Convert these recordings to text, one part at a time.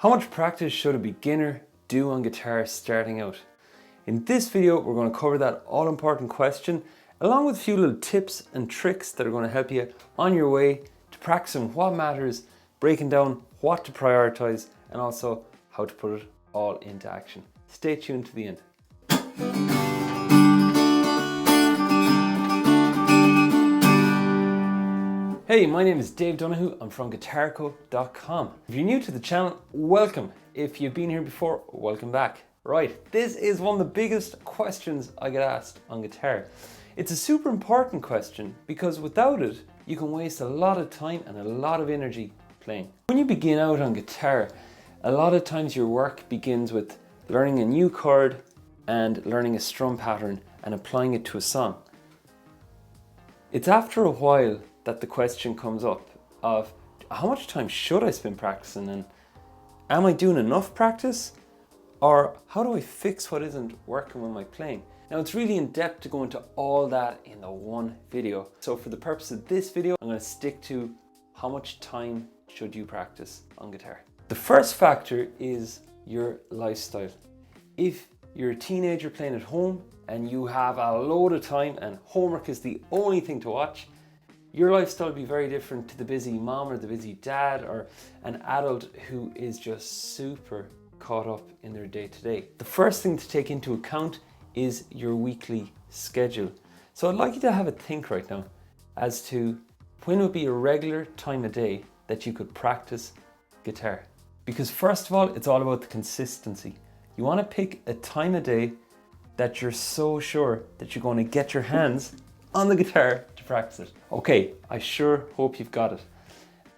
How much practice should a beginner do on guitar starting out? In this video, we're going to cover that all-important question, along with a few little tips and tricks that are going to help you on your way to practicing what matters, breaking down what to prioritize, and also how to put it all into action. Stay tuned to the end. Hey, my name is Dave Donoghue. I'm from guitarco.com. If you're new to the channel, welcome. If you've been here before, welcome back. Right, this is one of the biggest questions I get asked on guitar. It's a super important question because without it, you can waste a lot of time and a lot of energy playing. When you begin out on guitar, a lot of times your work begins with learning a new chord and learning a strum pattern and applying it to a song. It's after a while that the question comes up of how much time should I spend practicing, and am I doing enough practice, or how do I fix what isn't working with my playing? Now it's really in depth to go into all that in the one video. So for the purpose of this video, I'm going to stick to how much time should you practice on guitar. The first factor is your lifestyle. If you're a teenager playing at home and you have a load of time and homework is the only thing to watch, your lifestyle will be very different to the busy mom or the busy dad or an adult who is just super caught up in their day-to-day. The first thing to take into account is your weekly schedule. So I'd like you to have a think right now as to when would be a regular time of day that you could practice guitar. Because first of all, it's all about the consistency. You want to pick a time of day that you're so sure that you're going to get your hands on the guitar to practice it. Okay, I sure hope you've got it.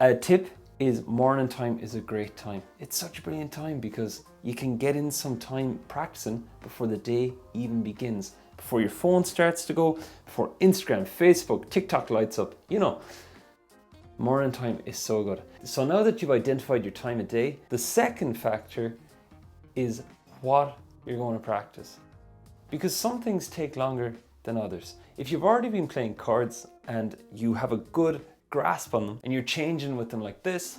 A tip is morning time is a great time. It's such a brilliant time because you can get in some time practicing before the day even begins, before your phone starts to go, before Instagram, Facebook, TikTok lights up, you know. Morning time is so good. So now that you've identified your time of day, the second factor is what you're going to practice. Because some things take longer than others. If you've already been playing chords and you have a good grasp on them and you're changing with them like this,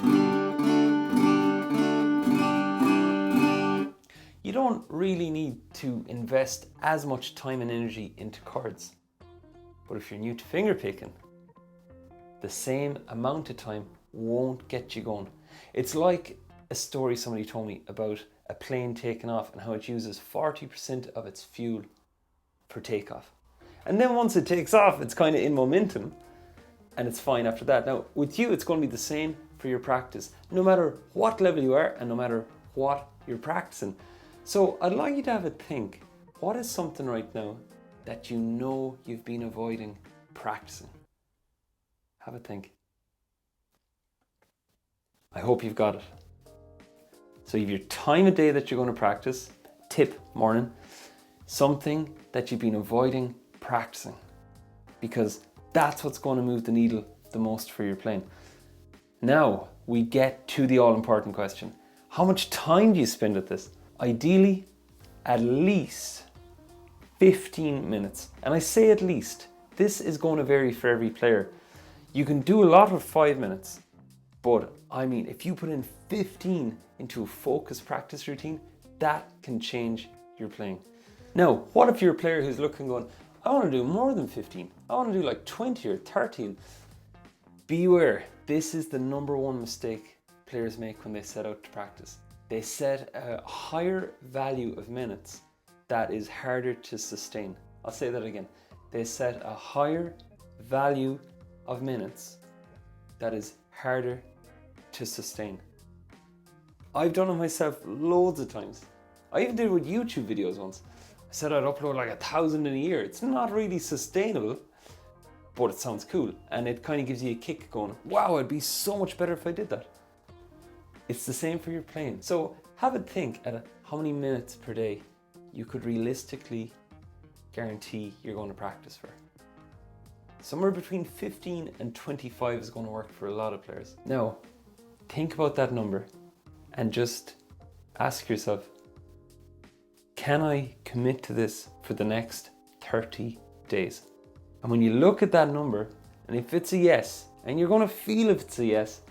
you don't really need to invest as much time and energy into chords. But if you're new to finger picking, the same amount of time won't get you going. It's like a story somebody told me about a plane taking off and how it uses 40% of its fuel for takeoff. And then once it takes off, it's kind of in momentum and it's fine after that. Now, with you, it's going to be the same for your practice, no matter what level you are and no matter what you're practicing. So I'd like you to have a think. What is something right now that you know you've been avoiding practicing? Have a think. I hope you've got it. So you have your time of day that you're going to practice, tip morning, something that you've been avoiding practicing, because that's what's going to move the needle the most for your playing. Now we get to the all-important question. How much time do you spend at this? Ideally, at least 15 minutes. And I say at least. This is going to vary for every player. You can do a lot with 5 minutes, but I mean, if you put in 15 into a focused practice routine, that can change your playing. Now, what if you're a player who's looking going, I want to do more than 15. I want to do like 20 or 30. Beware, this is the number one mistake players make when they set out to practice. They set a higher value of minutes that is harder to sustain. I'll say that again. They set a higher value of minutes that is harder to sustain. I've done it myself loads of times. I even did it with YouTube videos once. I said I'd upload like 1,000 in a year. It's not really sustainable, but it sounds cool. And it kind of gives you a kick going, wow, I'd be so much better if I did that. It's the same for your playing. So have a think at how many minutes per day you could realistically guarantee you're going to practice for. Somewhere between 15 and 25 is going to work for a lot of players. Now, think about that number and just ask yourself, can I commit to this for the next 30 days? And when you look at that number, and if it's a yes, and you're going to feel if it's a yes,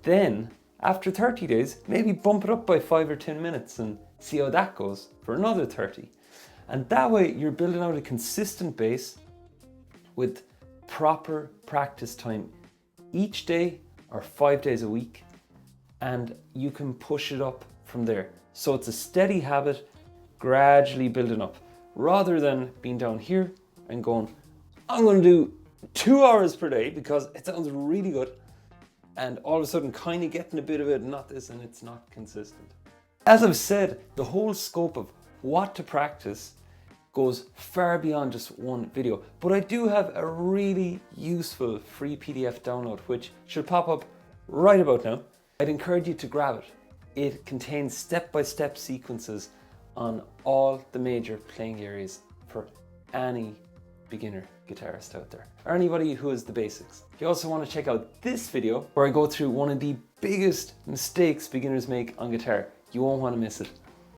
then After 30 days, maybe bump it up by 5 or 10 minutes and see how that goes for another 30. And that way you're building out a consistent base with proper practice time each day or 5 days a week, and you can push it up from there. So it's a steady habit, gradually building up, rather than being down here and going, I'm going to do 2 hours per day because it sounds really good, and all of a sudden kind of getting a bit of it, not this, and it's not consistent. As I've said, the whole scope of what to practice goes far beyond just one video, but I do have a really useful free PDF download which should pop up right about now. I'd encourage you to grab it. It contains step-by-step sequences on all the major playing areas for any beginner guitarist out there, or anybody who has the basics. If you also want to check out this video where I go through one of the biggest mistakes beginners make on guitar, you won't want to miss it.